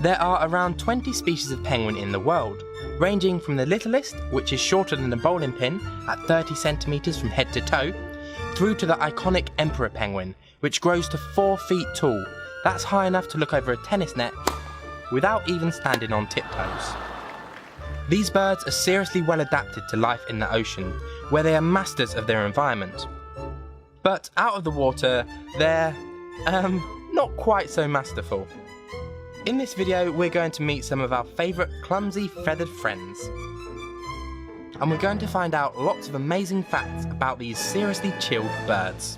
There are around 20 species of penguin in the world, ranging from the littlest, which is shorter than a bowling pin at 30 centimeters from head to toe, through to the iconic emperor penguin, which grows to 4 feet tall. That's high enough to look over a tennis net without even standing on tiptoes. These birds are seriously well adapted to life in the ocean, where they are masters of their environment. But out of the water, they're, not quite so masterful. In this video, we're going to meet some of our favourite clumsy feathered friends. And we're going to find out lots of amazing facts about these seriously chilled birds.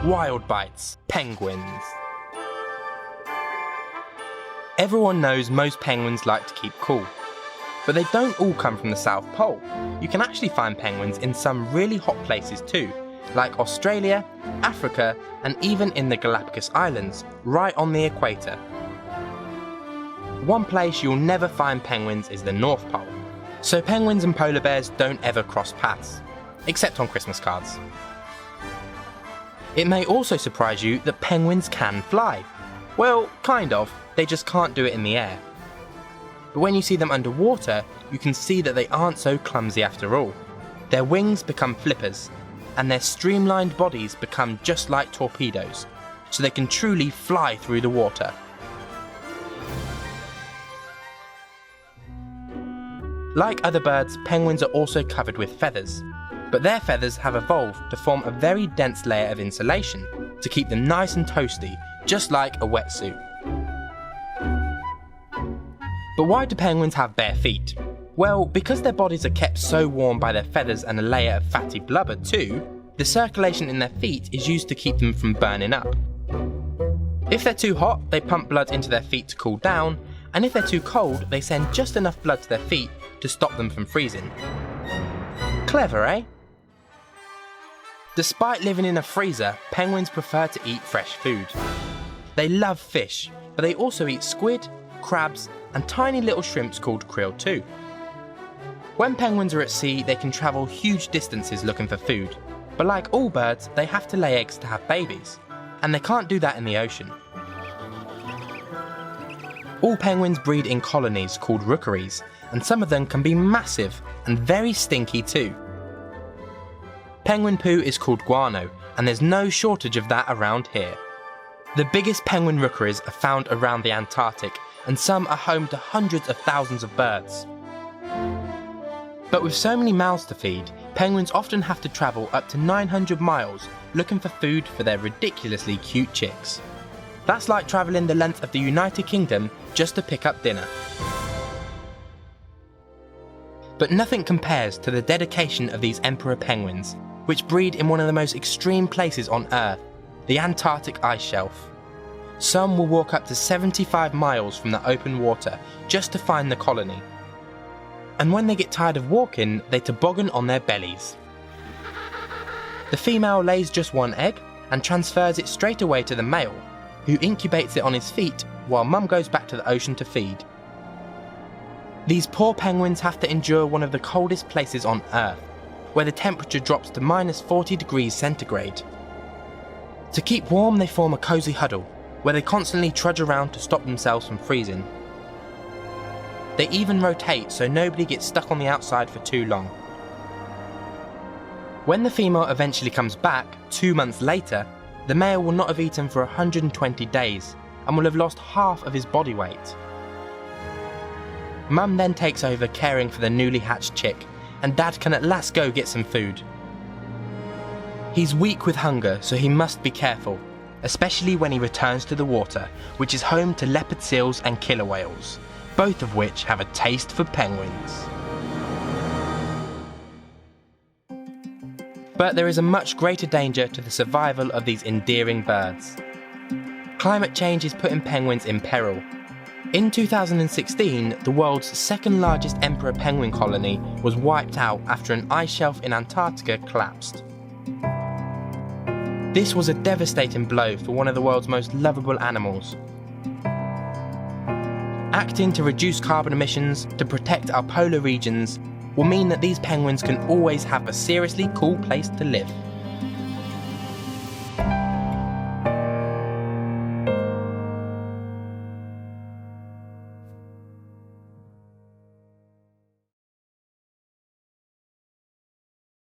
Wild bites, penguins. Everyone knows most penguins like to keep cool, but they don't all come from the South Pole. You can actually find penguins in some really hot places too, like Australia, Africa, and even in the Galapagos Islands, right on the equator. One place you'll never find penguins is the North Pole, so penguins and polar bears don't ever cross paths, except on Christmas cards. It may also surprise you that penguins can fly. Well, kind of, they just can't do it in the air. But when you see them underwater, you can see that they aren't so clumsy after all. Their wings become flippers, and their streamlined bodies become just like torpedoes, so they can truly fly through the water. Like other birds, penguins are also covered with feathers, but their feathers have evolved to form a very dense layer of insulation to keep them nice and toasty, just like a wetsuit. But why do penguins have bare feet? Well, because their bodies are kept so warm by their feathers and a layer of fatty blubber too, the circulation in their feet is used to keep them from burning up. If they're too hot, they pump blood into their feet to cool down, and if they're too cold, they send just enough blood to their feet to stop them from freezing. Clever, eh? Despite living in a freezer, penguins prefer to eat fresh food. They love fish, but they also eat squid, crabs, and tiny little shrimps called krill too. When penguins are at sea, they can travel huge distances looking for food, but like all birds, they have to lay eggs to have babies, and they can't do that in the ocean. All penguins breed in colonies called rookeries, and some of them can be massive and very stinky too. Penguin poo is called guano, and there's no shortage of that around here. The biggest penguin rookeries are found around the Antarctic, and some are home to hundreds of thousands of birds. But with so many mouths to feed, penguins often have to travel up to 900 miles looking for food for their ridiculously cute chicks. That's like travelling the length of the United Kingdom just to pick up dinner. But nothing compares to the dedication of these emperor penguins, which breed in one of the most extreme places on Earth, the Antarctic ice shelf. Some will walk up to 75 miles from the open water just to find the colony. And when they get tired of walking, they toboggan on their bellies. The female lays just one egg and transfers it straight away to the male, who incubates it on his feet while mum goes back to the ocean to feed. These poor penguins have to endure one of the coldest places on Earth, where the temperature drops to minus 40 degrees centigrade. To keep warm, they form a cosy huddle, where they constantly trudge around to stop themselves from freezing. They even rotate so nobody gets stuck on the outside for too long. When the female eventually comes back, 2 months later, the male will not have eaten for 120 days and will have lost half of his body weight. Mum then takes over caring for the newly hatched chick, and Dad can at last go get some food. He's weak with hunger, so he must be careful, especially when he returns to the water, which is home to leopard seals and killer whales, both of which have a taste for penguins. But there is a much greater danger to the survival of these endearing birds. Climate change is putting penguins in peril. In 2016, the world's second largest emperor penguin colony was wiped out after an ice shelf in Antarctica collapsed. This was a devastating blow for one of the world's most lovable animals. Acting to reduce carbon emissions to protect our polar regions will mean that these penguins can always have a seriously cool place to live.